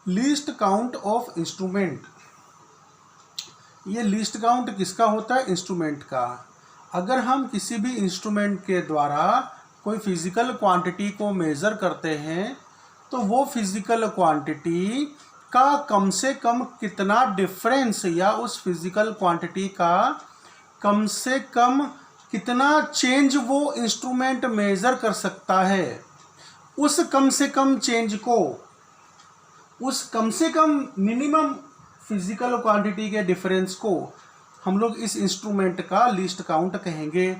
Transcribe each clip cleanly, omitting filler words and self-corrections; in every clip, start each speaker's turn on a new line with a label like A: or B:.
A: Least count of instrument. ये least count किसका होता है? इंस्ट्रूमेंट का। अगर हम किसी भी इंस्ट्रूमेंट के द्वारा कोई फिजिकल क्वांटिटी को मेज़र करते हैं तो वो फिजिकल क्वांटिटी का कम से कम कितना डिफरेंस या उस फिजिकल क्वांटिटी का कम से कम कितना चेंज वो इंस्ट्रूमेंट मेज़र कर सकता है, उस कम से कम चेंज को, उस कम से कम मिनिमम फिजिकल क्वांटिटी के डिफरेंस को हम लोग इस इंस्ट्रूमेंट का लीस्ट काउंट कहेंगे।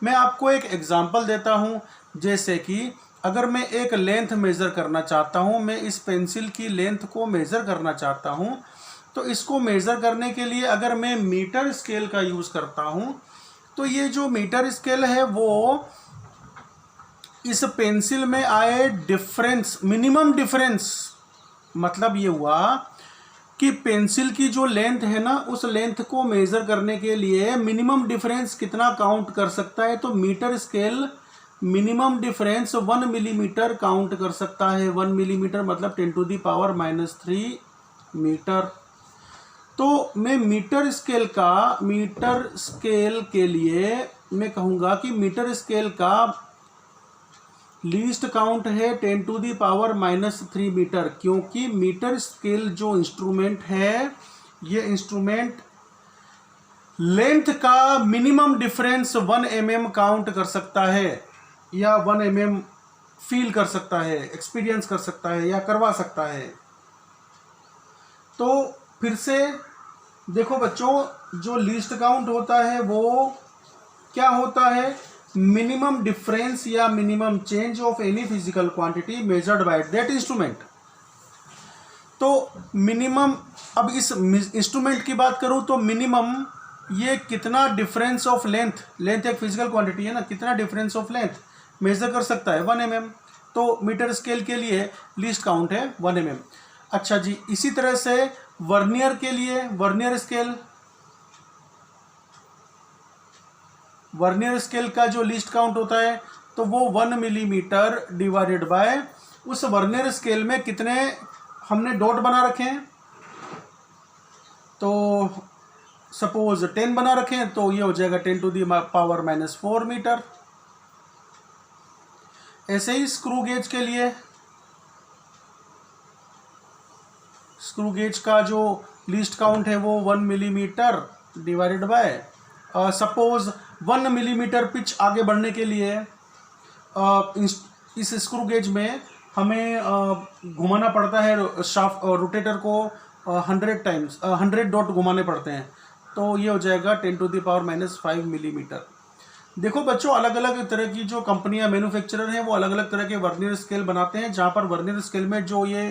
A: मैं आपको एक एग्जांपल देता हूँ। जैसे कि अगर मैं एक लेंथ मेज़र करना चाहता हूँ, मैं इस पेंसिल की लेंथ को मेज़र करना चाहता हूँ, तो इसको मेज़र करने के लिए अगर मैं मीटर स्केल का यूज़ करता हूँ तो ये जो मीटर स्केल है वो इस पेंसिल में आए डिफरेंस, मिनिमम डिफरेंस, मतलब ये हुआ कि पेंसिल की जो लेंथ है ना, उस लेंथ को मेज़र करने के लिए मिनिमम डिफरेंस कितना काउंट कर सकता है। तो metre scale minimum difference 1 millimetre count कर सकता है। 1 मिलीमीटर मतलब 10⁻³ मीटर। तो मैं मीटर स्केल के लिए मैं कहूँगा कि मीटर स्केल का लीस्ट काउंट है 10⁻³ मीटर, क्योंकि मीटर स्केल जो इंस्ट्रूमेंट है, ये इंस्ट्रूमेंट लेंथ का मिनिमम डिफरेंस 1 mm काउंट कर सकता है या 1 mm फील कर सकता है, एक्सपीरियंस कर सकता है या करवा सकता है। तो फिर से देखो बच्चों, जो लीस्ट काउंट होता है वो क्या होता है? मिनिमम डिफरेंस या minimum change of any physical quantity measured by that instrument. तो मिनिमम, अब इस इंस्ट्रूमेंट की बात करूं तो मिनिमम ये कितना डिफरेंस ऑफ लेंथ, लेंथ एक फिजिकल क्वांटिटी है ना, कितना डिफरेंस ऑफ लेंथ मेजर कर सकता है? 1 mm। तो मीटर स्केल के लिए लीस्ट काउंट है 1 mm। अच्छा जी, इसी तरह से वर्नियर के लिए, वर्नियर स्केल का जो लीस्ट काउंट होता है तो वो 1 मिलीमीटर डिवाइडेड बाय उस वर्नियर स्केल में कितने हमने डॉट बना रखे हैं। तो सपोज 10 बना रखे हैं तो ये हो जाएगा 10⁻⁻⁴ मीटर। ऐसे ही स्क्रू गेज के लिए, स्क्रू गेज का जो लीस्ट काउंट है वो 1 millimetre divided by suppose 1 millimetre pitch आगे बढ़ने के लिए इस स्क्रू गेज में हमें घुमाना पड़ता है शाफ्ट रोटेटर को 100 डॉट घुमाने पड़ते हैं। तो ये हो जाएगा 10⁻⁻⁵ मिलीमीटर। देखो बच्चों, अलग अलग तरह की जो कंपनियां, मैन्युफैक्चरर हैं, वो अलग अलग तरह के वर्नियर स्केल बनाते हैं, जहां पर वर्नियर स्केल में जो ये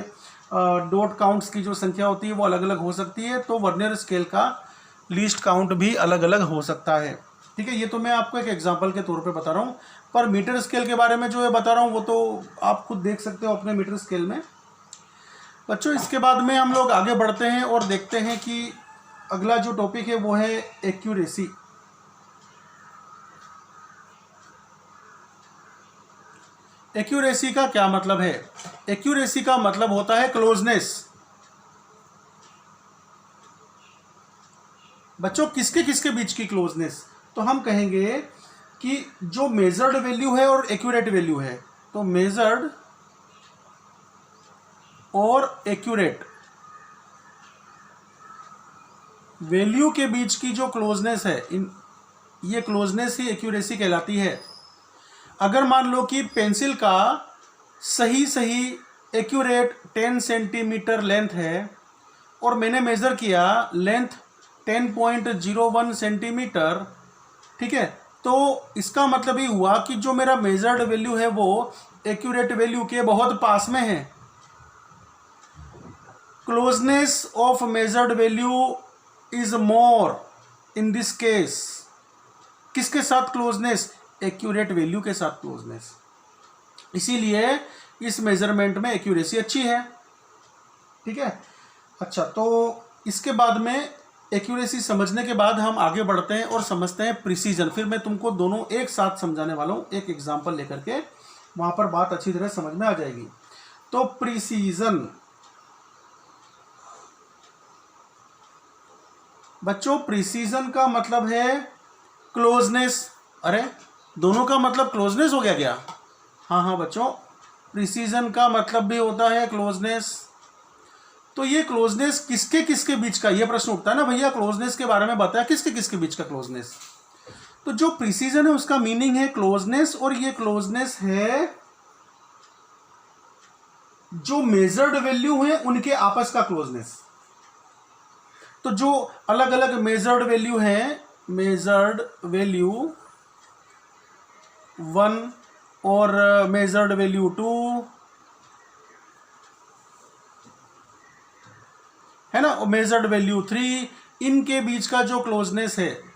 A: डॉट काउंट्स की जो संख्या होती है वो अलग अलग हो सकती है। तो वर्नियर स्केल का लीस्ट काउंट भी अलग अलग हो सकता है। ठीक है, ये तो मैं आपको एक एग्जांपल के तौर पे बता रहा हूँ, पर मीटर स्केल के बारे में जो ये बता रहा हूँ वो तो आप खुद देख सकते हो अपने मीटर स्केल में। बच्चों, इसके बाद में हम लोग आगे बढ़ते हैं और देखते हैं कि अगला जो टॉपिक है वो है एक्यूरेसी। एक्यूरेसी का क्या मतलब है? एक्यूरेसी का मतलब होता है क्लोजनेस। बच्चों, किसके किसके बीच की क्लोजनेस? तो हम कहेंगे कि जो मेजर्ड वैल्यू है और एक्यूरेट वैल्यू है, तो मेजर्ड और एक्यूरेट वैल्यू के बीच की जो क्लोजनेस है, ये क्लोजनेस ही एक्यूरेसी कहलाती है। अगर मान लो कि पेंसिल का सही एक्यूरेट 10 सेंटीमीटर लेंथ है और मैंने मेज़र किया लेंथ 10.01 सेंटीमीटर, ठीक है, तो इसका मतलब ये हुआ कि जो मेरा मेजर्ड वैल्यू है वो एक्यूरेट वैल्यू के बहुत पास में है। Closeness of measured value is more in this case. किसके साथ क्लोजनेस? एक्यूरेट वैल्यू के साथ क्लोजनेस। इसीलिए इस मेजरमेंट में एक्यूरेसी अच्छी है। ठीक है, अच्छा, तो इसके बाद में एक्यूरेसी समझने के बाद हम आगे बढ़ते हैं और समझते हैं प्रिसीजन। फिर मैं तुमको दोनों एक साथ समझाने वाला हूं, एक एग्जांपल लेकर के, वहां पर बात अच्छी तरह समझ में आ जाएगी। तो प्रिसीजन, बच्चों प्रिसीजन का मतलब है क्लोजनेस। अरे दोनों का मतलब क्लोजनेस हो गया क्या? हाँ हाँ बच्चों, प्रिसीजन का मतलब भी होता है क्लोजनेस। तो ये क्लोजनेस किसके किसके बीच का, ये प्रश्न उठता है ना भैया, क्लोजनेस के बारे में बताया किसके किसके बीच का क्लोजनेस। तो जो प्रिसीजन है उसका मीनिंग है क्लोजनेस, और ये क्लोजनेस है जो मेजर्ड वैल्यू है उनके आपस का क्लोजनेस। तो जो अलग अलग मेजर्ड वैल्यू है, मेजर्ड वैल्यू 1 और मेजर्ड वैल्यू 2 है ना, मेजर्ड वैल्यू 3, इनके बीच का जो क्लोजनेस है,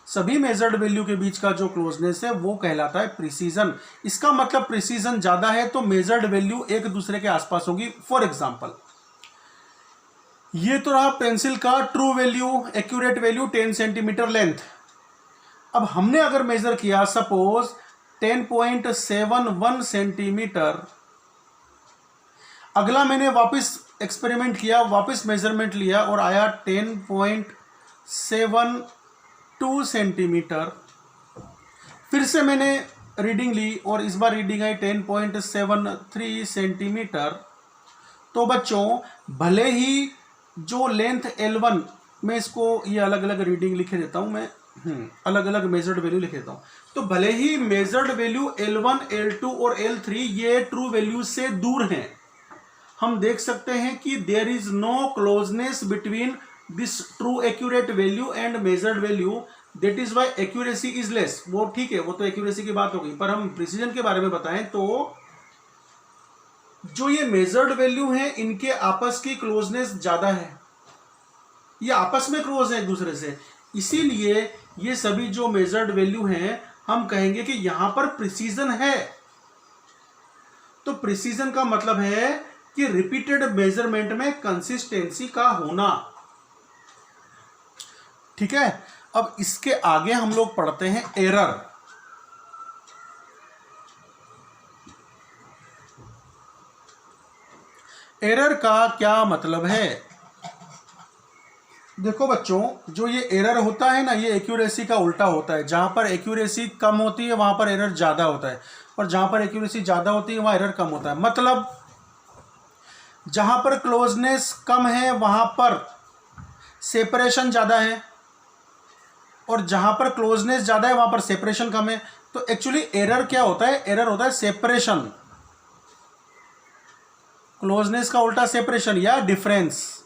A: सभी मेजर्ड वैल्यू के बीच का जो क्लोजनेस है वो कहलाता है प्रिसीजन। इसका मतलब प्रिसीजन ज्यादा है तो मेजर्ड वैल्यू एक दूसरे के आसपास होगी। फॉर एग्जांपल ये तो रहा पेंसिल का true value, accurate value 10 centimetre length. अब हमने अगर मेजर किया सपोज 10.71 सेंटीमीटर, अगला मैंने वापस एक्सपेरिमेंट किया, वापस मेजरमेंट लिया और आया 10.72 सेंटीमीटर। फिर से मैंने रीडिंग ली और इस बार रीडिंग आई 10.73 सेंटीमीटर। तो बच्चों भले ही जो लेंथ L1, मैं इसको ये अलग अलग रीडिंग लिखे देता हूं, मैं अलग अलग मेजर्ड वैल्यू लिख देता हूं। तो भले ही मेजर्ड वैल्यू L1, L2 और L3 ये ट्रू वैल्यू से दूर हैं, हम देख सकते हैं कि there is no closeness between this true accurate value and measured value, that is why accuracy is less. वो ठीक है, वो तो एक्यूरेसी की बात हो गई, पर हम प्रिसीजन के बारे में बताएं तो जो ये मेजर्ड वैल्यू है इनके आपस की क्लोजनेस ज्यादा है, ये आपस में क्लोज है एक दूसरे से, इसीलिए ये सभी जो मेजर्ड वैल्यू हैं हम कहेंगे कि यहां पर प्रिसीजन है। तो प्रिसीजन का मतलब है कि रिपीटेड मेजरमेंट में कंसिस्टेंसी का होना। ठीक है, अब इसके आगे हम लोग पढ़ते हैं एरर। एरर का क्या मतलब है? देखो बच्चों, जो ये एरर होता है ना, ये एक्यूरेसी का उल्टा होता है। जहां पर एक्यूरेसी कम होती है वहां पर एरर ज्यादा होता है, और जहां पर एक्यूरेसी ज्यादा होती है वहां एरर कम होता है। मतलब जहां पर क्लोजनेस कम है वहां पर सेपरेशन ज्यादा है, और जहां पर क्लोजनेस ज्यादा है वहां पर सेपरेशन कम है। तो एक्चुअली एरर क्या होता है? एरर होता है सेपरेशन। क्लोजनेस का उल्टा सेपरेशन या डिफरेंस।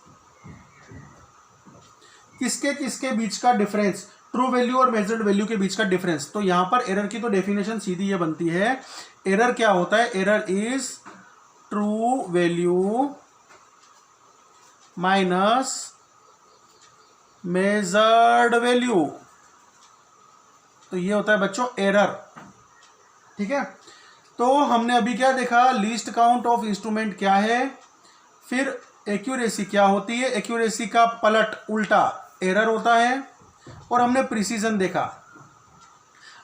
A: किसके किसके बीच का डिफरेंस? ट्रू वैल्यू और मेजर्ड वैल्यू के बीच का डिफरेंस। तो यहां पर एरर की तो डेफिनेशन सीधी ये बनती है, एरर क्या होता है? Error is true value minus measured value. तो ये होता है बच्चों एरर। ठीक है, तो हमने अभी क्या देखा? लीस्ट काउंट ऑफ इंस्ट्रूमेंट क्या है, फिर एक्यूरेसी क्या होती है, एक्यूरेसी का पलट उल्टा एरर होता है, और हमने प्रिसीजन देखा।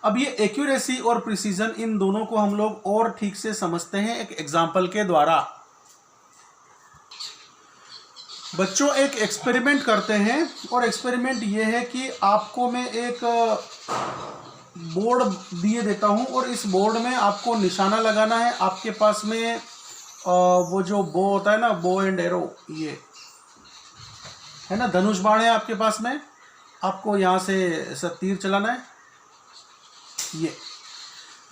A: अब ये एक्यूरेसी और प्रिसीजन, इन दोनों को हम लोग और ठीक से समझते हैं एक एग्जांपल के द्वारा। बच्चों एक एक्सपेरिमेंट करते हैं, और एक्सपेरिमेंट ये है कि आपको मैं एक बोर्ड दिए देता हूं, और इस बोर्ड में आपको निशाना लगाना है। आपके पास में वो जो बो होता है ना, बो एंड एरो, ये है ना, धनुष बाण है आपके पास में, आपको यहाँ से तीर चलाना है। ये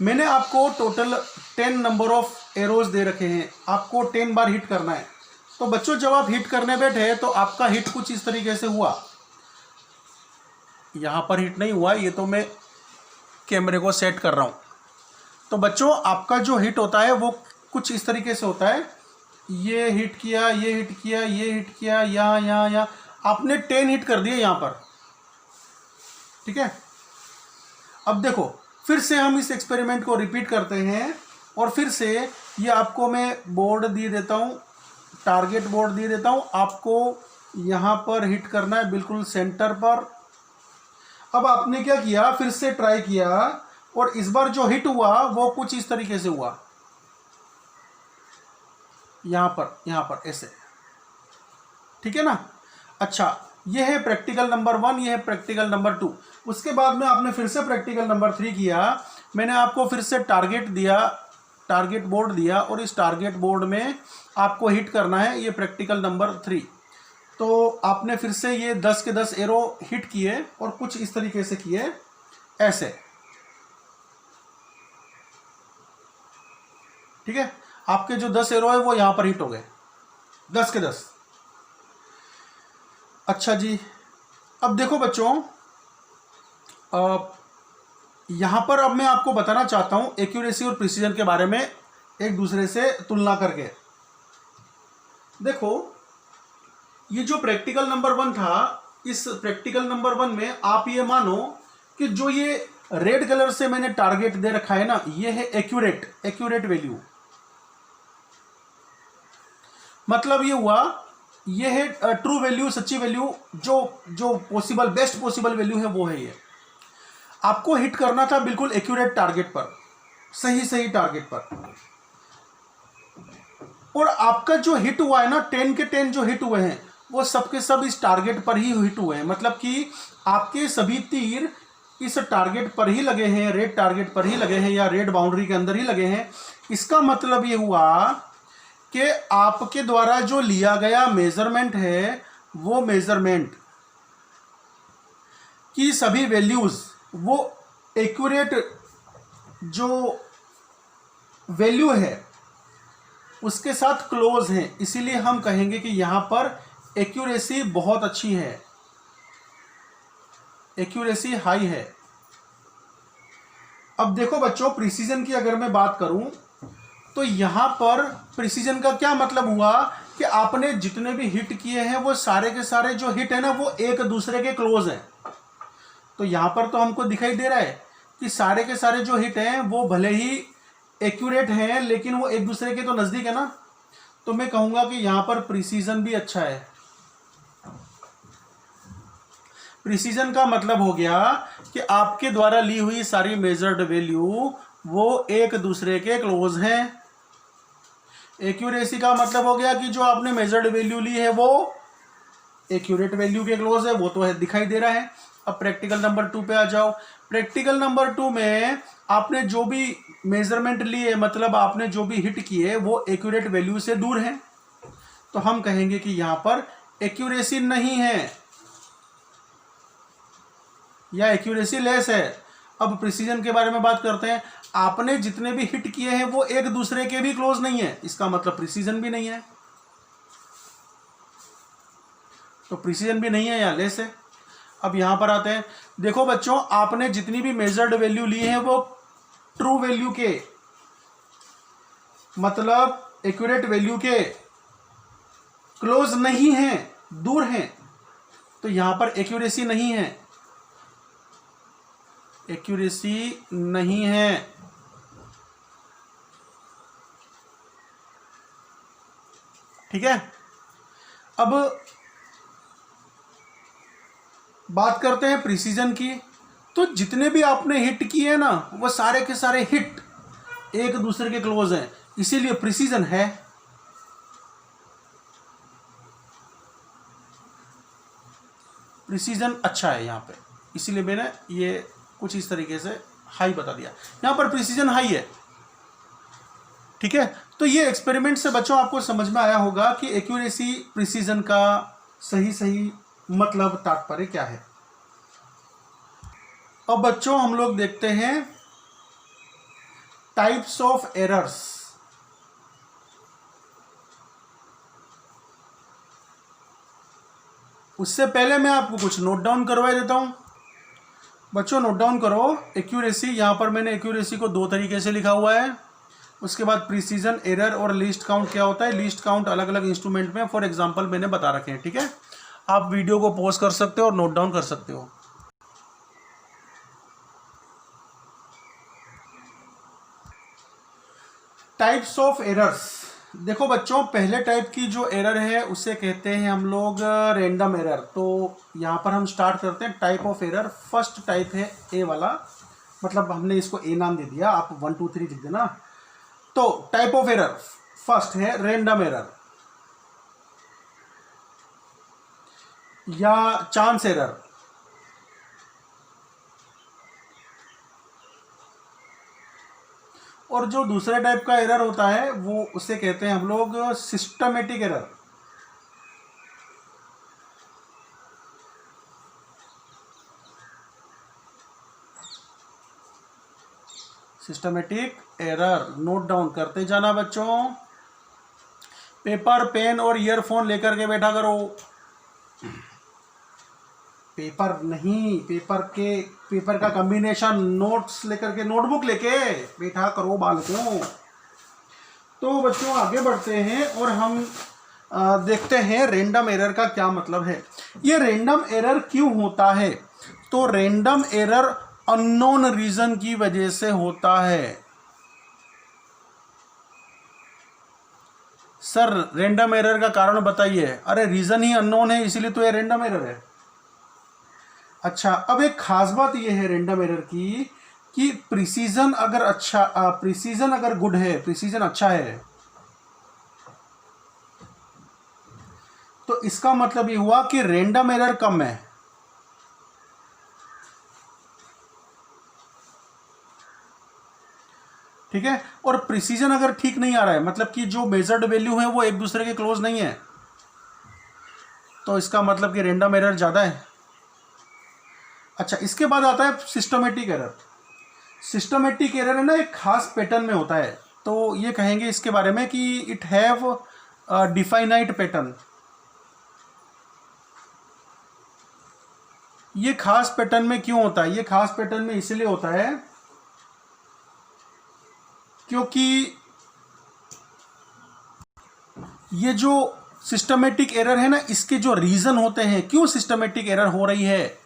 A: मैंने आपको टोटल 10 नंबर ऑफ एरोज दे रखे हैं, आपको 10 बार हिट करना है। तो बच्चों जब आप हिट करने बैठे तो आपका हिट कुछ इस तरीके से हुआ, यहां पर हिट नहीं हुआ, ये तो मैं कैमरे को सेट कर रहा हूं। तो बच्चों आपका जो हिट होता है वो कुछ इस तरीके से होता है, ये हिट किया, ये हिट किया, ये हिट किया, यहाँ यहाँ यहाँ, आपने 10 हिट कर दिए यहां पर। ठीक है, अब देखो फिर से हम इस एक्सपेरिमेंट को रिपीट करते हैं, और फिर से ये आपको मैं बोर्ड दिए देता हूं, टारगेट बोर्ड दिए देता हूं, आपको यहां पर हिट करना है बिल्कुल सेंटर पर। अब आपने क्या किया, फिर से ट्राई किया, और इस बार जो हिट हुआ वो कुछ इस तरीके से हुआ, यहां पर ऐसे। ठीक है ना? अच्छा, ये है प्रैक्टिकल नंबर 1, ये है प्रैक्टिकल नंबर 2। उसके बाद में आपने फिर से प्रैक्टिकल नंबर 3 किया। मैंने आपको फिर से टारगेट दिया, टारगेट बोर्ड दिया, और इस टारगेट बोर्ड में आपको हिट करना है, ये प्रैक्टिकल नंबर 3। तो आपने फिर से ये 10 के 10 एरो हिट किए और कुछ इस तरीके से किए, ऐसे, ठीक है। आपके जो 10 एरो है वो यहां पर हिट हो गए, 10 के 10। अच्छा जी, अब देखो बच्चों, यहां पर अब मैं आपको बताना चाहता हूं एक्यूरेसी और प्रिसीजन के बारे में एक दूसरे से तुलना करके। देखो, ये जो प्रैक्टिकल नंबर 1 था, इस प्रैक्टिकल नंबर 1 में आप ये मानो कि जो ये रेड कलर से मैंने टारगेट दे रखा है ना, ये है एक्यूरेट वैल्यू। मतलब ये हुआ, ये है ट्रू वैल्यू, सच्ची वैल्यू, जो पॉसिबल, बेस्ट पॉसिबल वैल्यू है वो है ये। आपको हिट करना था बिल्कुल एक्यूरेट टारगेट पर, सही टारगेट पर। और आपका जो हिट हुआ है ना, 10 के 10 जो हिट हुए हैं वो सबके सब इस टारगेट पर ही हिट हुए हैं। मतलब कि आपके सभी तीर इस टारगेट पर ही लगे हैं, रेड टारगेट पर ही लगे हैं, या रेड बाउंड्री के अंदर ही लगे हैं। इसका मतलब ये हुआ कि आपके द्वारा जो लिया गया मेजरमेंट है, वो मेजरमेंट की सभी वैल्यूज वो एक्यूरेट जो वैल्यू है उसके साथ क्लोज हैं। इसीलिए हम कहेंगे कि यहां पर एक्यूरेसी बहुत अच्छी है, एक्यूरेसी हाई है। अब देखो बच्चों, प्रिसीजन की अगर मैं बात करूं तो यहां पर प्रिसीजन का क्या मतलब हुआ कि आपने जितने भी हिट किए हैं वो सारे के सारे जो हिट है ना, वो एक दूसरे के क्लोज हैं। तो यहां पर तो हमको दिखाई दे रहा है कि सारे के सारे जो हिट हैं वो भले ही एक्यूरेट हैं, लेकिन वो एक दूसरे के तो नजदीक है ना। तो मैं कहूंगा कि यहां पर प्रिसीजन भी अच्छा है। प्रिसीजन का मतलब हो गया कि आपके द्वारा ली हुई सारी मेजर्ड वैल्यू वो एक दूसरे के क्लोज हैं। एक्यूरेसी का मतलब हो गया कि जो आपने मेजर्ड वैल्यू ली है वो एक्यूरेट वैल्यू के क्लोज है, वो तो है, दिखाई दे रहा है। अब प्रैक्टिकल नंबर 2 पे आ जाओ। प्रैक्टिकल नंबर 2 में आपने जो भी मेजरमेंट लिए, मतलब आपने जो भी हिट किए, वो एक्यूरेट वैल्यू से दूर है। तो हम कहेंगे कि यहां पर एक्यूरेसी नहीं है या एक्यूरेसी लेस है। अब प्रिसीजन के बारे में बात करते हैं। आपने जितने भी हिट किए हैं वो एक दूसरे के भी क्लोज नहीं है, इसका मतलब प्रिसीजन भी नहीं है। तो प्रिसीजन भी नहीं है या लेस है। अब यहां पर आते हैं। देखो बच्चों, आपने जितनी भी मेजर्ड वैल्यू ली है वो ट्रू वैल्यू के, मतलब एक्यूरेट वैल्यू के क्लोज नहीं है, दूर हैं। तो यहां पर एक्यूरेसी नहीं है, एक्यूरेसी नहीं है। ठीक है। अब बात करते हैं प्रिसीजन की। तो जितने भी आपने हिट किए ना, वो सारे के सारे हिट एक दूसरे के क्लोज हैं, इसीलिए प्रिसीजन है। प्रिसीजन अच्छा है यहां पे, इसीलिए मैंने ये कुछ इस तरीके से हाई बता दिया। यहां पर प्रिसीजन हाई है। ठीक है। तो ये एक्सपेरिमेंट से बच्चों आपको समझ में आया होगा कि एक्यूरेसी प्रिसीजन का सही मतलब तात्पर्य क्या है। अब बच्चों हम लोग देखते हैं टाइप्स ऑफ एरर्स। उससे पहले मैं आपको कुछ नोट डाउन करवा देता हूं। बच्चों नोट डाउन करो। एक्यूरेसी, यहां पर मैंने एक्यूरेसी को 2 तरीके से लिखा हुआ है। उसके बाद प्रिसीजन, एरर और लीस्ट काउंट क्या होता है। लीस्ट काउंट अलग अलग इंस्ट्रूमेंट में फॉर एग्जांपल मैंने बता रखे हैं। ठीक है। आप वीडियो को पॉज कर सकते हो और नोट डाउन कर सकते हो। Types of errors. देखो बच्चों, पहले टाइप की जो एरर है उसे कहते हैं हम लोग रैंडम एरर। तो यहाँ पर हम स्टार्ट करते हैं type of error. First type है ए वाला, मतलब हमने इसको ए नाम दे दिया, आप 1 2 3 लिख देना। तो टाइप ऑफ एरर फर्स्ट है रैंडम एरर। या चांस एरर। और जो दूसरे टाइप का एरर होता है वो उसे कहते हैं हम लोग systematic error. Systematic error note down करते जाना बच्चों। पेपर पेन और ईयरफोन लेकर के बैठा करो। पेपर नहीं, पेपर का कॉम्बिनेशन, नोट्स लेकर के, नोटबुक लेके बैठा करो बालकों। तो बच्चों आगे बढ़ते हैं और हम देखते हैं रैंडम एरर का क्या मतलब है। ये रैंडम एरर क्यों होता है? तो रैंडम एरर अननोन रीजन की वजह से होता है। सर रैंडम एरर का कारण बताइए। अरे रीजन ही अननोन है इसीलिए तो ये रैंडम एरर है। अच्छा, अब एक खास बात यह है रैंडम एरर की कि प्रिसीजन अगर गुड है, प्रिसीजन अच्छा है, तो इसका मतलब ये हुआ कि रैंडम एरर कम है। ठीक है। और प्रिसीजन अगर ठीक नहीं आ रहा है, मतलब कि जो मेजर्ड वैल्यू है वो एक दूसरे के क्लोज नहीं है, तो इसका मतलब कि रैंडम एरर ज्यादा है। अच्छा, इसके बाद आता है सिस्टमेटिक एरर। सिस्टमेटिक एरर है ना, एक खास पैटर्न में होता है। तो ये कहेंगे इसके बारे में कि इट हैव डिफाइनाइट पैटर्न। ये खास पैटर्न में क्यों होता है? ये खास पैटर्न में इसलिए होता है क्योंकि ये जो सिस्टमेटिक एरर है ना, इसके जो रीजन होते हैं क्यों सिस्टमेटिक एरर हो रही है,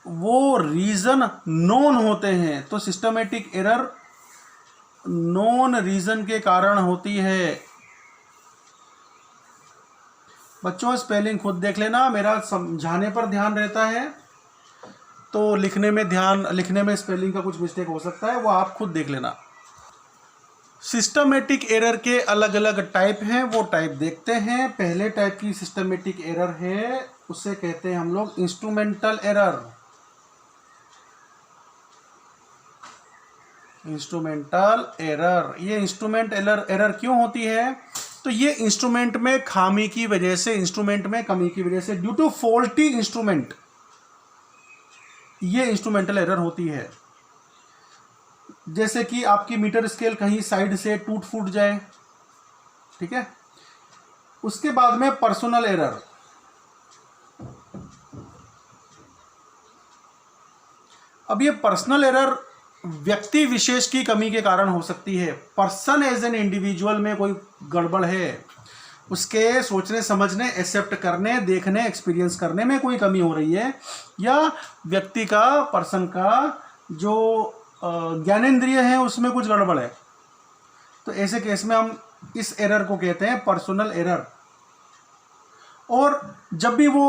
A: वो रीजन नोन होते हैं। तो सिस्टमेटिक एरर नोन रीजन के कारण होती है। बच्चों स्पेलिंग खुद देख लेना, मेरा समझाने पर ध्यान रहता है, तो लिखने में स्पेलिंग का कुछ मिस्टेक हो सकता है, वो आप खुद देख लेना। सिस्टमेटिक एरर के अलग अलग टाइप हैं, वो टाइप देखते हैं। पहले टाइप की सिस्टमेटिक एरर है, उसे कहते हैं हम लोग इंस्ट्रूमेंटल एरर। इंस्ट्रूमेंटल एरर, ये इंस्ट्रूमेंट एरर क्यों होती है? तो ये इंस्ट्रूमेंट में खामी की वजह से, इंस्ट्रूमेंट में कमी की वजह से, ड्यू टू फॉल्टी इंस्ट्रूमेंट, ये इंस्ट्रूमेंटल एरर होती है। जैसे कि आपकी मीटर स्केल कहीं साइड से टूट फूट जाए, ठीक है। उसके बाद में पर्सनल एरर। अब ये पर्सनल एरर व्यक्ति विशेष की कमी के कारण हो सकती है। पर्सन एज एन इंडिविजुअल में कोई गड़बड़ है, उसके सोचने समझने, एक्सेप्ट करने, देखने, एक्सपीरियंस करने में कोई कमी हो रही है, या व्यक्ति का, पर्सन का जो ज्ञानेंद्रिय है उसमें कुछ गड़बड़ है, तो ऐसे केस में हम इस एरर को कहते हैं पर्सनल एरर। और जब भी वो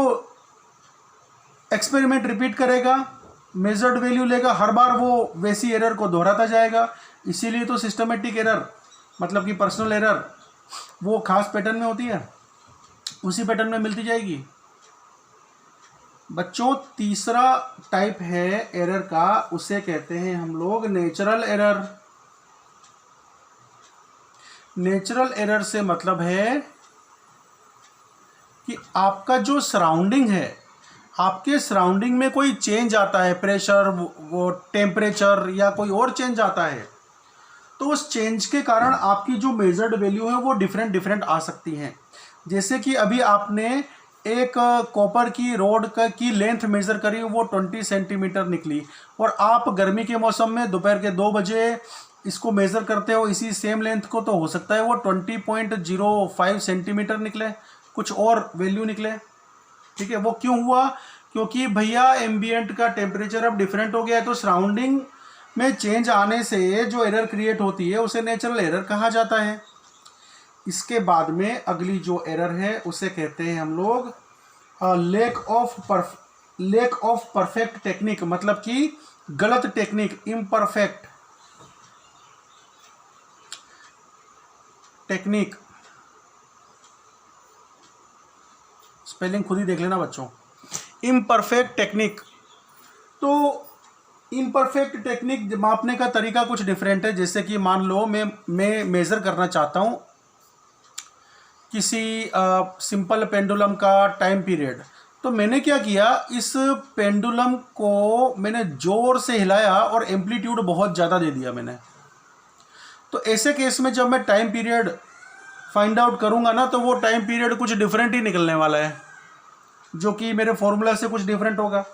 A: एक्सपेरिमेंट रिपीट करेगा, मेजर्ड वैल्यू लेगा, हर बार वो वैसी एरर को दोहराता जाएगा। इसीलिए तो सिस्टमेटिक एरर मतलब कि पर्सनल एरर वो खास पैटर्न में होती है, उसी पैटर्न में मिलती जाएगी। बच्चों तीसरा टाइप है एरर का, उसे कहते हैं हम लोग नेचुरल एरर। नेचुरल एरर से मतलब है कि आपका जो सराउंडिंग है, आपके सराउंडिंग में कोई चेंज आता है, प्रेशर, वो टेम्परेचर या कोई और चेंज आता है, तो उस चेंज के कारण आपकी जो मेजर्ड वैल्यू है वो डिफरेंट आ सकती हैं। जैसे कि अभी आपने एक कॉपर की रोड की लेंथ मेजर करी, वो 20 सेंटीमीटर निकली, और आप गर्मी के मौसम में दोपहर के 2 बजे इसको मेजर करते हो इसी सेम लेंथ को, तो हो सकता है वो 20.05 सेंटीमीटर निकले, कुछ और वैल्यू निकले। ठीक है, वो क्यों हुआ? क्योंकि भैया एम्बियंट का टेम्परेचर अब डिफरेंट हो गया है, तो सराउंडिंग में चेंज आने से जो एरर क्रिएट होती है उसे नेचुरल एरर कहा जाता है। इसके बाद में अगली जो एरर है उसे कहते हैं हम लोग लैक ऑफ परफेक्ट टेक्निक, मतलब कि गलत टेक्निक, इम्परफेक्ट टेक्निक। स्पेलिंग खुद ही देख लेना बच्चों। इम्परफेक्ट टेक्निक, तो इम्परफेक्ट टेक्निक मापने का तरीका कुछ डिफरेंट है। जैसे कि मान लो मैं मेज़र करना चाहता हूँ किसी सिंपल पेंडुलम का टाइम पीरियड, तो मैंने क्या किया, इस पेंडुलम को मैंने ज़ोर से हिलाया और एम्पलीट्यूड बहुत ज़्यादा दे दिया मैंने। तो ऐसे केस में जब मैं टाइम पीरियड फाइंड आउट करूँगा ना, तो वो टाइम पीरियड कुछ डिफरेंट ही निकलने वाला है, जो कि मेरे फॉर्मूला से कुछ डिफरेंट होगा।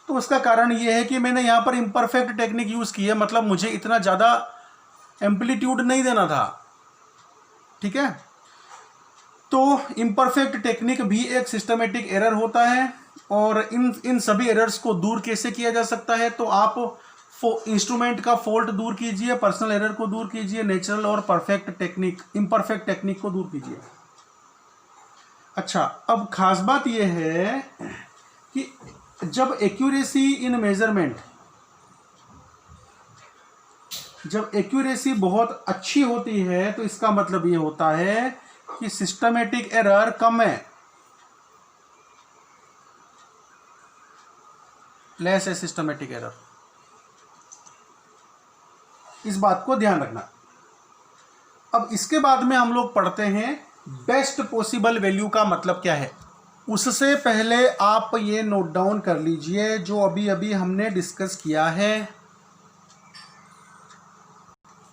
A: तो उसका कारण ये है कि मैंने यहाँ पर इम्परफेक्ट टेक्निक यूज़ की है, मतलब मुझे इतना ज़्यादा एम्पलीट्यूड नहीं देना था, ठीक है। तो इम्परफेक्ट टेक्निक भी एक सिस्टमेटिक एरर होता है, और इन सभी एरर्स को दूर कैसे किया जा सकता है, तो आप इंस्ट्रूमेंट का फॉल्ट दूर कीजिए, पर्सनल एरर को दूर कीजिए, नेचुरल और परफेक्ट टेक्निक, इम्परफेक्ट टेक्निक को दूर कीजिए। अच्छा, अब खास बात यह है कि जब एक्यूरेसी इन मेजरमेंट, जब एक्यूरेसी बहुत अच्छी होती है, तो इसका मतलब ये होता है कि सिस्टमेटिक एरर कम है, लेस है सिस्टमेटिक एरर। इस बात को ध्यान रखना। अब इसके बाद में हम लोग पढ़ते हैं बेस्ट पॉसिबल वैल्यू का मतलब क्या है। उससे पहले आप ये नोट डाउन कर लीजिए जो अभी अभी हमने डिस्कस किया है।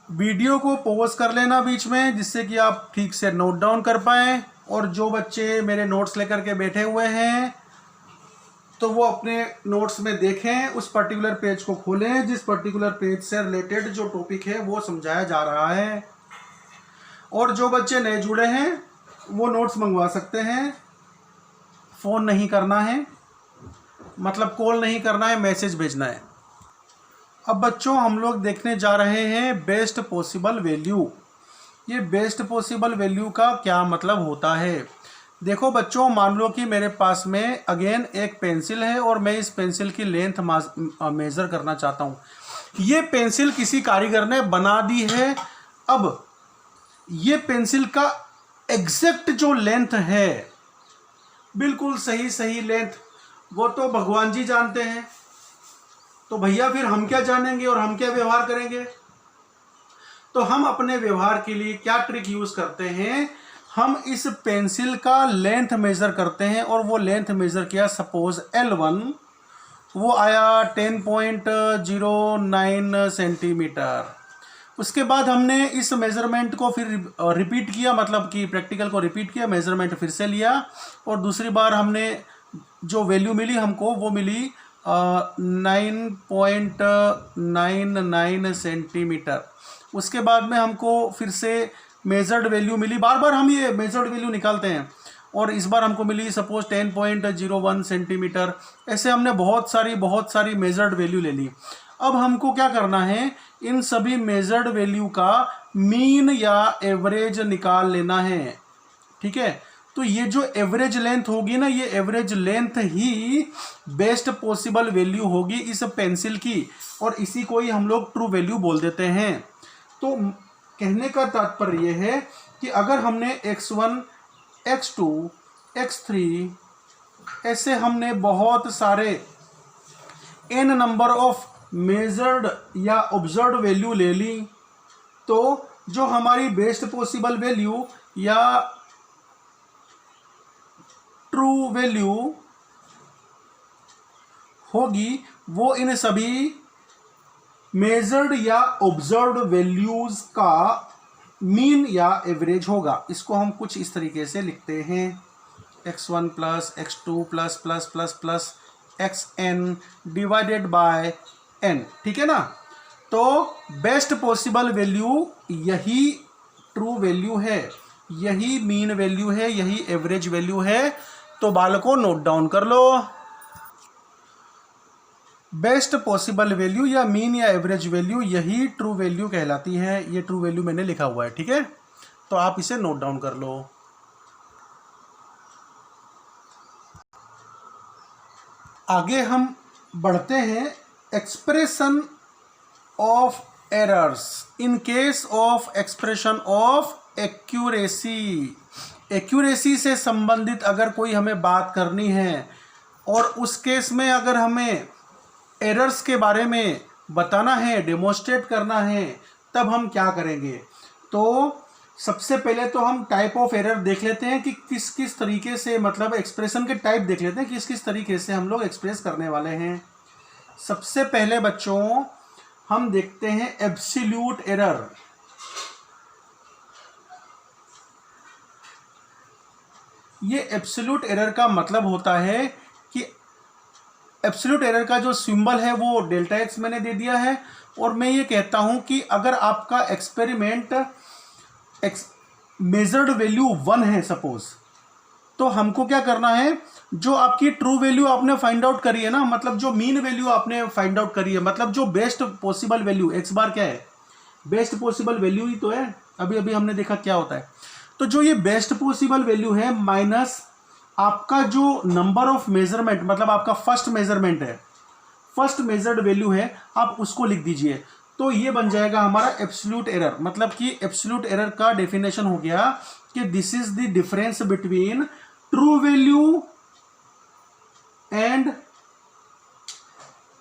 A: वीडियो को पॉज कर लेना बीच में, जिससे कि आप ठीक से नोट डाउन कर पाएँ। और जो बच्चे मेरे नोट्स लेकर के बैठे हुए हैं, तो वो अपने नोट्स में देखें, उस पर्टिकुलर पेज को खोलें जिस पर्टिकुलर पेज से रिलेटेड जो टॉपिक है वो समझाया जा रहा है। और जो बच्चे नए जुड़े हैं वो नोट्स मंगवा सकते हैं, फ़ोन नहीं करना है, मतलब कॉल नहीं करना है, मैसेज भेजना है। अब बच्चों हम लोग देखने जा रहे हैं बेस्ट पॉसिबल वैल्यू। ये बेस्ट पॉसिबल वैल्यू का क्या मतलब होता है। देखो बच्चों, मान लो कि मेरे पास में अगेन एक पेंसिल है और मैं इस पेंसिल की लेंथ मेज़र करना चाहता हूँ। ये पेंसिल किसी कारीगर ने बना दी है। अब ये पेंसिल का एग्जैक्ट जो लेंथ है, बिल्कुल सही लेंथ, वो तो भगवान जी जानते हैं। तो भैया फिर हम क्या जानेंगे और हम क्या व्यवहार करेंगे। तो हम अपने व्यवहार के लिए क्या ट्रिक यूज़ करते हैं, हम इस पेंसिल का लेंथ मेज़र करते हैं। और वो लेंथ मेज़र किया, सपोज L1, वो आया 10.09 सेंटीमीटर। उसके बाद हमने इस मेज़रमेंट को फिर रिपीट किया, मतलब कि प्रैक्टिकल को रिपीट किया, मेज़रमेंट फिर से लिया, और दूसरी बार हमने जो वैल्यू मिली हमको, वो मिली 9.99 सेंटीमीटर। उसके बाद में हमको फिर से मेजर्ड वैल्यू मिली। बार बार हम ये मेजर्ड वैल्यू निकालते हैं, और इस बार हमको मिली सपोज 10.01 सेंटीमीटर। ऐसे हमने बहुत सारी मेजर्ड वैल्यू ले ली। अब हमको क्या करना है, इन सभी मेजर्ड वैल्यू का मीन या एवरेज निकाल लेना है, ठीक है। तो ये जो एवरेज लेंथ होगी ना, ये एवरेज लेंथ ही बेस्ट पॉसिबल वैल्यू होगी इस पेंसिल की, और इसी को ही हम लोग ट्रू वैल्यू बोल देते हैं। तो कहने का तात्पर्य यह है कि अगर हमने x1, x2, x3 ऐसे हमने बहुत सारे n नंबर ऑफ मेजर्ड या ऑब्जर्व्ड वैल्यू ले ली, तो जो हमारी बेस्ट पॉसिबल वैल्यू या ट्रू वैल्यू होगी, वो इन सभी मेजर्ड या ऑब्जर्व्ड वैल्यूज का मीन या एवरेज होगा। इसको हम कुछ इस तरीके से लिखते हैं, x1 plus x2 plus plus plus plus xn divided by n, ठीक है ना। तो बेस्ट पॉसिबल वैल्यू यही ट्रू वैल्यू है, यही मीन वैल्यू है, यही एवरेज वैल्यू है। तो बालकों नोट डाउन कर लो, बेस्ट पॉसिबल वैल्यू या मीन या एवरेज वैल्यू यही ट्रू वैल्यू कहलाती है। ये ट्रू वैल्यू मैंने लिखा हुआ है, ठीक है। तो आप इसे नोट डाउन कर लो। आगे हम बढ़ते हैं, expression of errors in case of expression of accuracy. Accuracy से संबंधित अगर कोई हमें बात करनी है और उस केस में अगर हमें एरर्स के बारे में बताना है, डेमोस्ट्रेट करना है, तब हम क्या करेंगे? तो सबसे पहले तो हम टाइप ऑफ एरर देख लेते हैं कि किस किस तरीके से, मतलब एक्सप्रेशन के टाइप देख लेते हैं किस किस तरीके से हम लोग एक्सप्रेस करने वाले हैं। सबसे पहले बच्चों हम देखते हैं एब्सोल्यूट एरर। ये एब्सोल्यूट एरर का मतलब होता है कि एब्सोल्यूट एरर का जो सिंबल है वो डेल्टा एक्स मैंने दे दिया है, और मैं ये कहता हूं कि अगर आपका एक्सपेरिमेंट मेजर्ड वैल्यू 1 है सपोज, तो हमको क्या करना है, जो आपकी ट्रू वैल्यू आपने फाइंड आउट करी है ना, मतलब जो मीन वैल्यू आपने फाइंड आउट करी है, मतलब जो बेस्ट पॉसिबल वैल्यू, एक्स बार क्या है, बेस्ट पॉसिबल वैल्यू ही तो है, अभी अभी हमने देखा क्या होता है। तो जो ये बेस्ट पॉसिबल वैल्यू है माइनस आपका जो नंबर ऑफ मेजरमेंट, मतलब आपका फर्स्ट मेजरमेंट है, फर्स्ट मेजर्ड वैल्यू है, आप उसको लिख दीजिए। तो ये बन जाएगा हमारा एब्सोल्यूट एरर। मतलब कि एब्सोल्यूट एरर का डेफिनेशन हो गया कि this is the difference between true value and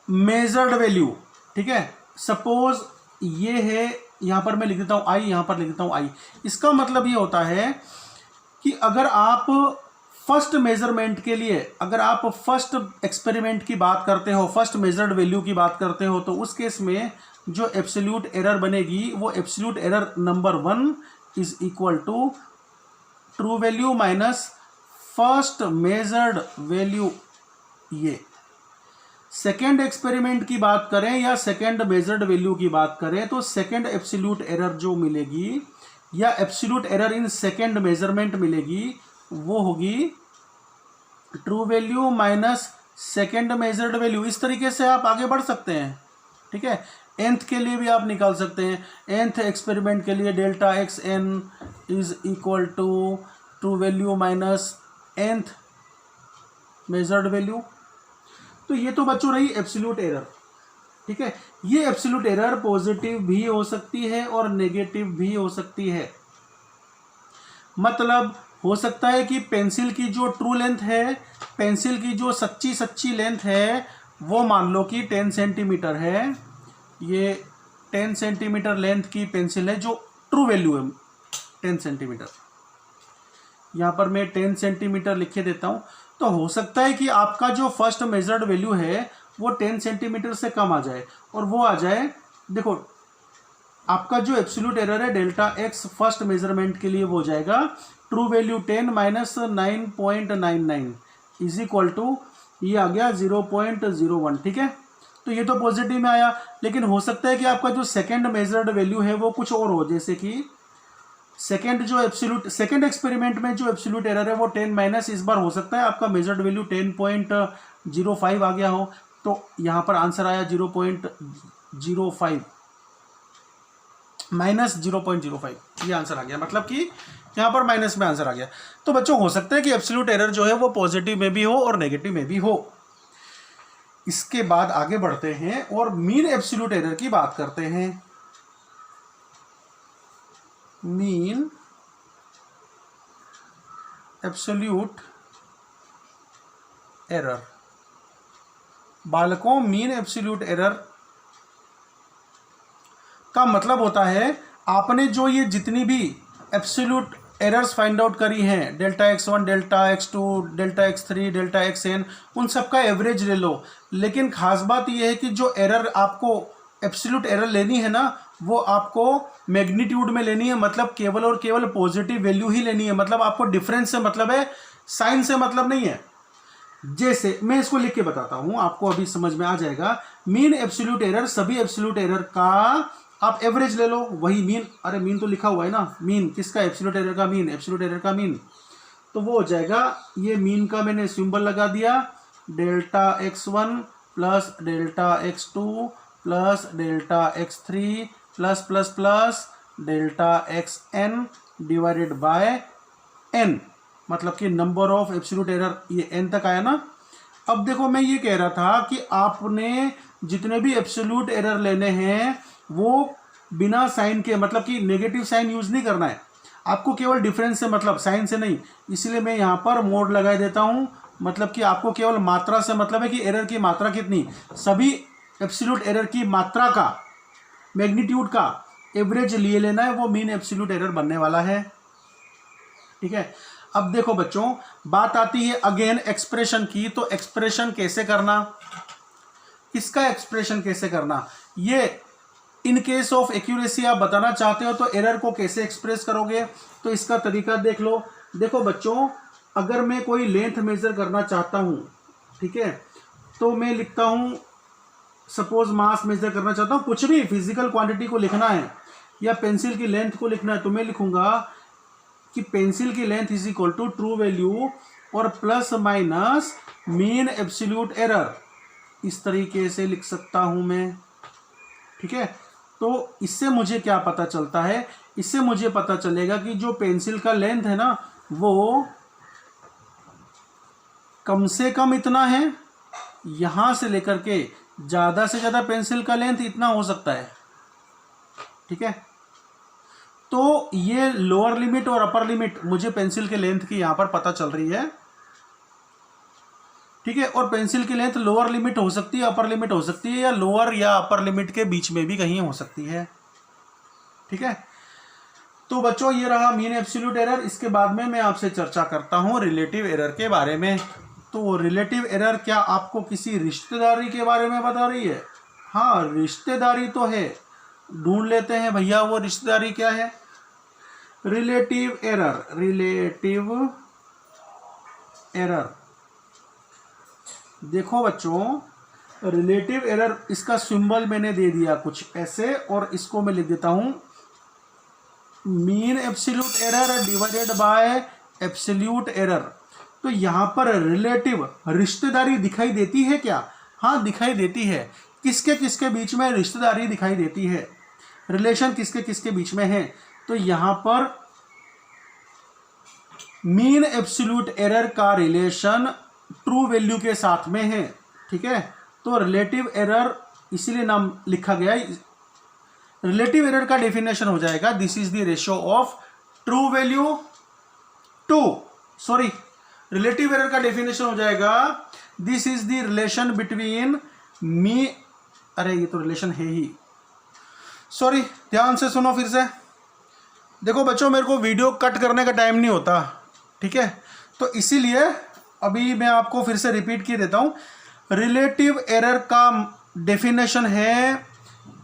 A: measured value. ठीक है, सपोज ये है, यहां पर मैं लिख देता हूं आई, यहां पर लिख देता हूं आई। इसका मतलब ये होता है कि अगर आप फर्स्ट मेजरमेंट के लिए, अगर आप फर्स्ट एक्सपेरिमेंट की बात करते हो, फर्स्ट मेजर्ड वैल्यू की बात करते हो, तो उस केस में जो एब्सोल्यूट एरर बनेगी वो absolute error number 1 is equal to true value minus first measured value. ये सेकेंड एक्सपेरिमेंट की बात करें या सेकेंड मेजर्ड वैल्यू की बात करें, तो सेकेंड एब्सोल्यूट एरर जो मिलेगी या absolute error in second measurement मिलेगी, वो होगी true value minus second measured value. इस तरीके से आप आगे बढ़ सकते हैं। ठीक है, nth के लिए भी आप निकाल सकते हैं। nth एक्सपेरिमेंट के लिए delta x n is equal to true value minus nth measured value. तो ये तो बच्चों रही एब्सोल्यूट एरर। ठीक है, ये एब्सोल्यूट एरर पॉजिटिव भी हो सकती है और नेगेटिव भी हो सकती है। मतलब हो सकता है कि पेंसिल की जो ट्रू लेंथ है, पेंसिल की जो सच्ची लेंथ है, वो मान लो कि 10 सेंटीमीटर है। ये 10 सेंटीमीटर लेंथ की पेंसिल है, जो ट्रू वैल्यू है 10 सेंटीमीटर। यहाँ पर मैं 10 सेंटीमीटर लिखे देता हूँ। तो हो सकता है कि आपका जो फर्स्ट मेजर्ड वैल्यू है वो 10 सेंटीमीटर से कम आ जाए, और वो आ जाए, देखो आपका जो एब्सोल्यूट एरर है डेल्टा एक्स फर्स्ट मेजरमेंट के लिए वो हो जाएगा true value 10 minus 9.99 is equal to, ये आ गया 0.01। ठीक है, तो ये तो पॉजिटिव में आया, लेकिन हो सकता है कि आपका जो सेकेंड मेजर्ड वैल्यू है वो कुछ और हो, जैसे कि सेकेंड एक्सपेरिमेंट में जो एब्सोल्यूट एरर है वो 10 माइनस, इस बार हो सकता है आपका मेजर्ड वैल्यू 10.05 आ गया हो, तो यहाँ पर आंसर आया 0.05 माइनस 0.05, ये आंसर आ गया। मतलब कि यहाँ पर माइनस में आंसर आ गया। तो बच्चों हो सकता है कि एब्सोल्यूट एरर जो है वो पॉजिटिव में भी हो और नेगेटिव में भी हो। इसके बाद आगे बढ़ते हैं और मीन एब्सोल्यूट एरर की बात करते हैं। Mean absolute error. बालकों, मीन एब्सोल्यूट एरर का मतलब होता है आपने जो ये जितनी भी एब्सोल्यूट एरर्स फाइंड आउट करी हैं, delta x1, delta x2, delta x3, delta xn, उन सब का एवरेज ले लो। लेकिन खास बात यह है कि जो एरर आपको एब्सोल्यूट एरर लेनी है ना, वो आपको मैग्नीट्यूड में लेनी है, मतलब केवल और केवल पॉजिटिव वैल्यू ही लेनी है। मतलब आपको डिफरेंस से मतलब है, साइन से मतलब नहीं है। जैसे मैं इसको लिख के बताता हूं, आपको अभी समझ में आ जाएगा। मीन एब्सोल्यूट एरर, सभी एब्सोल्यूट एरर का आप एवरेज ले लो, वही मीन। अरे मीन तो लिखा हुआ है ना, मीन किसका, एब्सोल्यूट एरर का मीन, एब्सोल्यूट एरर का मीन। तो वो हो जाएगा, ये मीन का मैंने सिंबल लगा दिया, delta x1 plus delta x2 plus delta x3 plus plus plus delta xn divided by n। मतलब कि नंबर ऑफ एब्सोल्यूट एरर, ये n तक आया ना। अब देखो मैं ये कह रहा था कि आपने जितने भी एब्सोल्यूट एरर लेने हैं वो बिना साइन के, मतलब कि नेगेटिव साइन यूज नहीं करना है। आपको केवल डिफरेंस से मतलब, साइन से नहीं, इसलिए मैं यहाँ पर मोड लगा देता हूँ। मतलब कि आपको केवल मात्रा से मतलब है कि एरर की मात्रा कितनी, सभी एब्सोल्यूट एरर की मात्रा का, मैग्नीट्यूड का एवरेज लिए लेना है, वो मीन एब्सोल्यूट एरर बनने वाला है। ठीक है, अब देखो बच्चों, बात आती है अगेन एक्सप्रेशन की। तो एक्सप्रेशन कैसे करना, इसका एक्सप्रेशन कैसे करना, ये इन केस ऑफ एक्यूरेसी आप बताना चाहते हो तो एरर को कैसे एक्सप्रेस करोगे, तो इसका तरीका देख लो। देखो बच्चों, अगर मैं कोई लेंथ मेजर करना चाहता हूं, ठीक है, तो मैं लिखता हूं, सपोज मास मेजर करना चाहता हूं, कुछ भी फिजिकल क्वांटिटी को लिखना है या पेंसिल की लेंथ को लिखना है, तो मैं लिखूंगा कि पेंसिल की length is equal to true value और plus minus mean absolute error, इस तरीके से लिख सकता हूं मैं। ठीक है, तो इससे मुझे क्या पता चलता है, इससे मुझे पता चलेगा कि जो पेंसिल का लेंथ है ना, वो कम से कम इतना है, यहां से लेकर के ज्यादा से ज्यादा पेंसिल का लेंथ इतना हो सकता है। ठीक है, तो ये लोअर लिमिट और अपर लिमिट मुझे पेंसिल के लेंथ की यहां पर पता चल रही है। ठीक है, और पेंसिल की लेंथ लोअर लिमिट हो सकती है, अपर लिमिट हो सकती है, या लोअर या अपर लिमिट के बीच में भी कहीं हो सकती है। ठीक है, तो बच्चों ये रहा मीन एब्सोल्यूट एरर। इसके बाद में मैं आपसे चर्चा करता हूं रिलेटिव एरर के बारे में। तो रिलेटिव एरर क्या आपको किसी रिश्तेदारी के बारे में बता रही है? हाँ, रिश्तेदारी तो है, ढूंढ लेते हैं भैया वो रिश्तेदारी क्या है। रिलेटिव एरर, रिलेटिव एरर, देखो बच्चों, रिलेटिव एरर, इसका सिंबल मैंने दे दिया कुछ ऐसे, और इसको मैं लिख देता हूं mean absolute error divided bye absolute error. तो यहां पर रिलेटिव, रिश्तेदारी दिखाई देती है क्या? हाँ, दिखाई देती है। किसके किसके बीच में रिश्तेदारी दिखाई देती है, रिलेशन किसके किसके बीच में है? तो यहां पर मीन एब्सोल्यूट एरर का रिलेशन ट्रू वैल्यू के साथ में है। ठीक है, तो रिलेटिव एरर इसीलिए नाम लिखा गया है। रिलेटिव एरर का डेफिनेशन हो जाएगा, this is the ratio of true value to, sorry, relative error का डेफिनेशन हो जाएगा, this is the relation between me, अरे ये तो रिलेशन है ही, सॉरी, ध्यान से सुनो फिर से। देखो बच्चों, मेरे को वीडियो कट करने का टाइम नहीं होता, ठीक है, तो इसीलिए अभी मैं आपको फिर से रिपीट किए देता हूं। रिलेटिव एरर का डेफिनेशन है,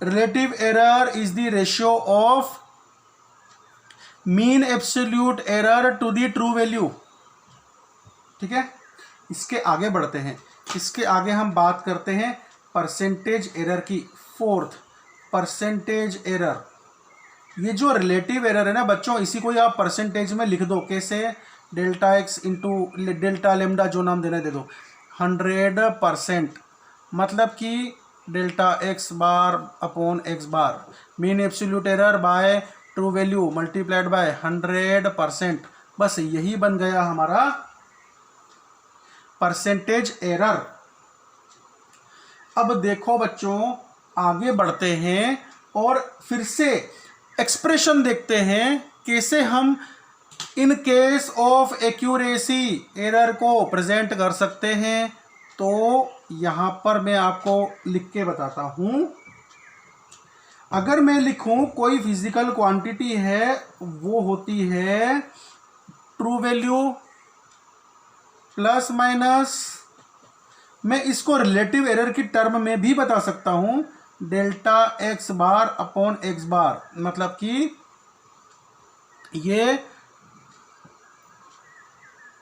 A: relative error is the ratio of mean absolute error to the true value. ठीक है, इसके आगे बढ़ते हैं, इसके आगे हम बात करते हैं परसेंटेज एरर की। Fourth, percentage error. ये जो रिलेटिव एरर है ना बच्चों, इसी को आप परसेंटेज में लिख दो। कैसे? Delta x into delta lambda, जो नाम देना दे दो, 100%, मतलब कि delta x bar upon x bar, mean absolute error bye true value multiplied by 100%। बस यही बन गया हमारा परसेंटेज एरर। अब देखो बच्चों, आगे बढ़ते हैं और फिर से एक्सप्रेशन देखते हैं कैसे हम in case of accuracy error को प्रेजेंट कर सकते हैं। तो यहां पर मैं आपको लिख के बताता हूं। अगर मैं लिखूं कोई फिजिकल क्वांटिटी है, वो होती है ट्रू वैल्यू प्लस माइनस, मैं इसको रिलेटिव एरर की टर्म में भी बता सकता हूं, delta x bar upon x bar, मतलब कि ये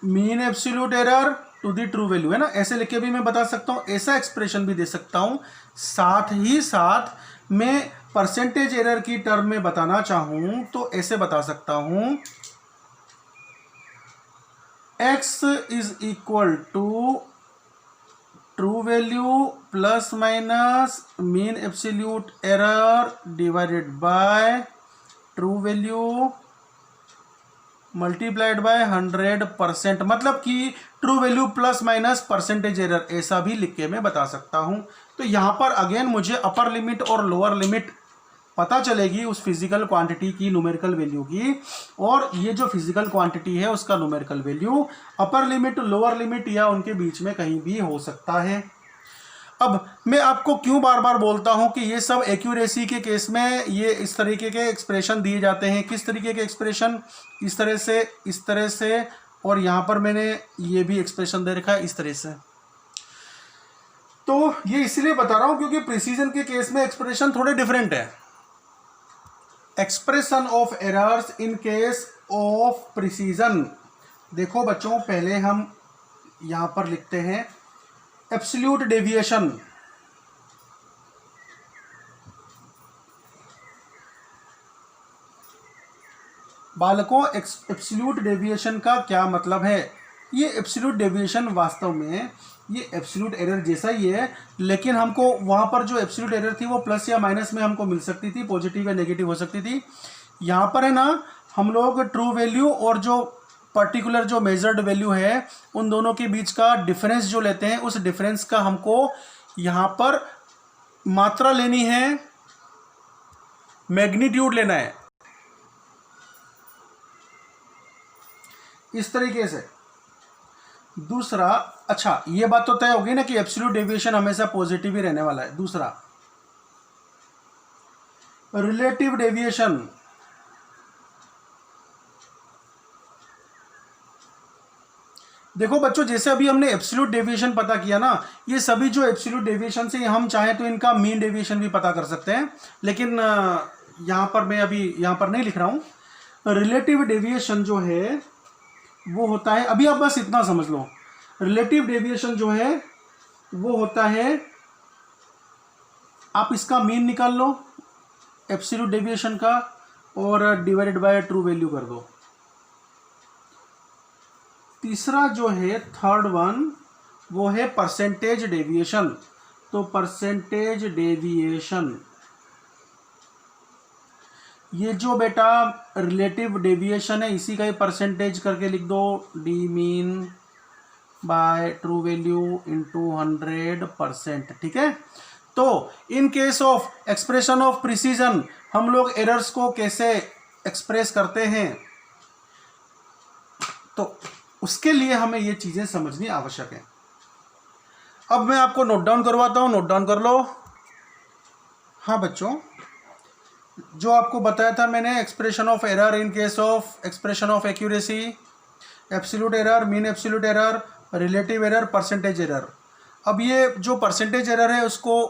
A: mean absolute error to the true value है ना, ऐसे लिख के भी मैं बता सकता हूं, ऐसा एक्सप्रेशन भी दे सकता हूं। साथ ही साथ मैं परसेंटेज एरर की टर्म में बताना चाहूं तो ऐसे बता सकता हूं, x is equal to true value plus minus mean absolute error divided by true value multiplied by 100%, मतलब कि true value plus minus percentage error, ऐसा भी लिख के मैं बता सकता हूं। तो यहां पर अगेन मुझे अपर लिमिट और लोअर लिमिट पता चलेगी उस फिजिकल क्वांटिटी की न्यूमेरिकल वैल्यू की, और ये जो फिजिकल क्वांटिटी है उसका numerical value upper limit, lower limit या उनके बीच में कहीं भी हो सकता है। अब मैं आपको क्यों बार बार बोलता हूं कि ये सब एक्यूरेसी के केस में ये इस तरीके के एक्सप्रेशन दिए जाते हैं। किस तरीके के एक्सप्रेशन? इस तरह से, और यहाँ पर मैंने ये भी एक्सप्रेशन दे रखा है इस तरह से। तो ये इसलिए बता रहा हूं क्योंकि प्रिसीजन के केस में एक्सप्रेशन थोड़े डिफरेंट है। Expression of errors in case of precision. देखो बच्चों, पहले हम यहां पर लिखते हैं एब्सोल्यूट डेविएशन। बालकों, एब्सोल्यूट डेविएशन का क्या मतलब है? ये एब्सोल्यूट डेविएशन वास्तव में ये एब्सोल्यूट एरर जैसा ही है, लेकिन हमको वहां पर जो एब्सोल्यूट एरर थी वो प्लस या माइनस में हमको मिल सकती थी, पॉजिटिव या नेगेटिव हो सकती थी। यहाँ पर है ना, हम लोग ट्रू वैल्यू और जो पर्टिकुलर जो मेजर्ड वैल्यू है उन दोनों के बीच का डिफरेंस जो लेते हैं, उस डिफरेंस का हमको यहाँ पर मात्रा लेनी है, मैग्नीट्यूड लेना है, इस तरीके से। दूसरा, अच्छा ये बात तो तय होगी ना कि एब्सोल्यूट डेविएशन हमेशा पॉजिटिव ही रहने वाला है। दूसरा, रिलेटिव डेविएशन। देखो बच्चों, जैसे अभी हमने एब्सोल्यूट डेविएशन पता किया ना, ये सभी जो एब्सोल्यूट डेविएशन से हम चाहें तो इनका मीन डेविएशन भी पता कर सकते हैं, लेकिन यहाँ पर मैं अभी यहाँ पर नहीं लिख रहा हूँ। रिलेटिव डेविएशन जो है वो होता है, अभी आप बस इतना समझ लो, रिलेटिव डेविएशन जो है वो होता है, आप इसका मीन निकाल लो एब्सोल्यूट डेविएशन का और डिवाइडेड बाय ट्रू वैल्यू कर दो। तीसरा जो है, थर्ड वन, वो है परसेंटेज डेविएशन। तो परसेंटेज डेविएशन, ये जो बेटा रिलेटिव डेविएशन है इसी का ही परसेंटेज करके लिख दो, D mean by true value into 100%। ठीक है। तो in case of expression of precision हम लोग एरर्स को कैसे एक्सप्रेस करते हैं, तो उसके लिए हमें ये चीजें समझनी आवश्यक है। अब मैं आपको नोट डाउन करवाता हूं, नोट डाउन कर लो। हाँ बच्चों, जो आपको बताया था मैंने, expression of error in case of expression of accuracy, absolute error, mean absolute error, relative error, percentage error. अब ये जो परसेंटेज एरर है उसको,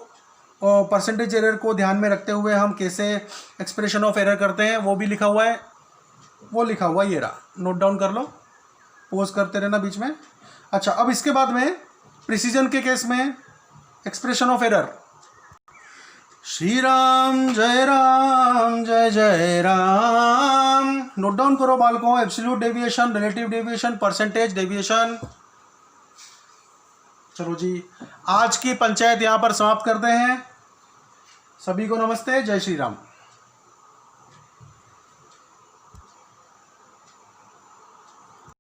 A: परसेंटेज एरर को ध्यान में रखते हुए हम कैसे एक्सप्रेशन ऑफ एरर करते हैं वो भी लिखा हुआ है, वो लिखा हुआ ये रहा, नोट डाउन कर लो, पोज करते रहना बीच में। अच्छा, अब इसके बाद में प्रिसीजन के केस में expression of error. Shri Ram जय जय राम। नोट डाउन करो बालकों, absolute deviation, relative deviation, percentage deviation. चलो जी, आज की पंचायत यहां पर समाप्त करते हैं। सभी को नमस्ते, जय श्री राम।